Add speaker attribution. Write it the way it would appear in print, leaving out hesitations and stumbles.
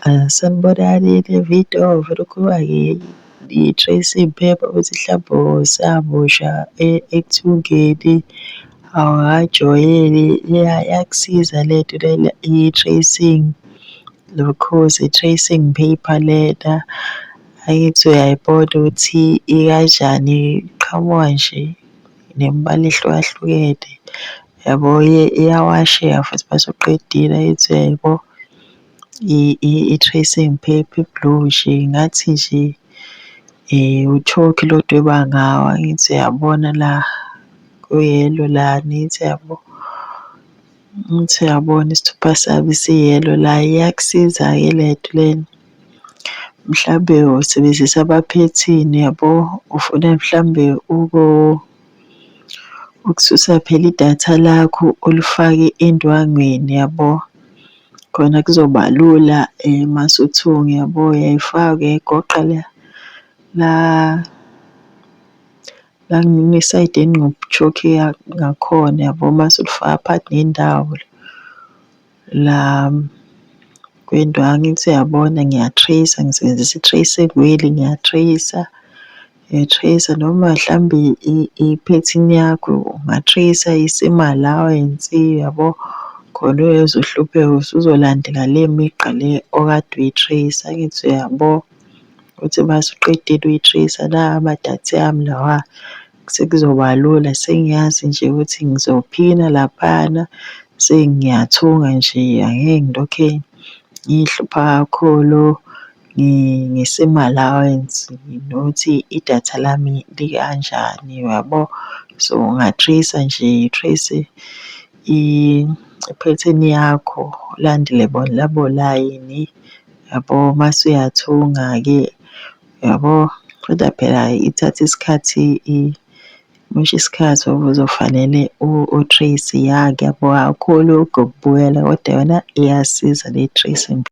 Speaker 1: Sanibonani Davido, vele ukhuluma-ke i-tracing paper ukuthi mhlawumbe usamusha ekuthungeni awukajwayele. Iyakusiza lento lena i-tracing, lokhozi i-tracing paper lena. Angithi uyayibona ukuthi ikanjani, iqhamuka nje nemibala ehlukahlukene yabo. Iyawasheka futhi uma usuqedile. Angithi uyayibona i-tracing paper i-blue nje ngathi nje u-chalk lo odweba ngawo. Angithi uyabona la ku-yellow la, angithi uyabo, angithi uyabona isithupha sami si-yellow la. Iyakusiza-ke lento lena mhlambe usebenzisa amaphethini yabo, ufuna mhlambe ukususa phela idatha lakho ulifake endwangweni yabo, khona kuzoba lula mase uthunga yabo. Uyayifaka uyayigoqa la kunesayidi chalk ngakhona yabo, mase ulifaka phakathi nendawo la kwendwangu. Angithi uyabona ngiya-trace-a, ngisebenzisa i-tracing wheel, ngiya-trace-a noma mhlambe iphethini yakho unga-trace-a isima allowance yabo, khona uyezwa uhlupheka usuzolandela le migqa le okade uyi-trace-a. Angithi uyabo uthi uma usuqedile uyi-trace-a la amadatha ami lawa, sekuzoba lula. Sengiyazi nje ukuthi ngizophina laphana, sengiyathunga nje, angeke ngilokhe ngihlupha kakhulu ngesima allowance nokuthi idatha lami likanjani yabo. So unga-trace-a nje, u-trace iphethini yakho, ulandele bona labo layini yabo. Mase uyathunga-ke yabo, kodwa phela ithatha isikhathi, imosha isikhathi ngoba uzofanele u-trace yabo. Akukho lokhu kokubukela kodwa yona iyasiza le tracing.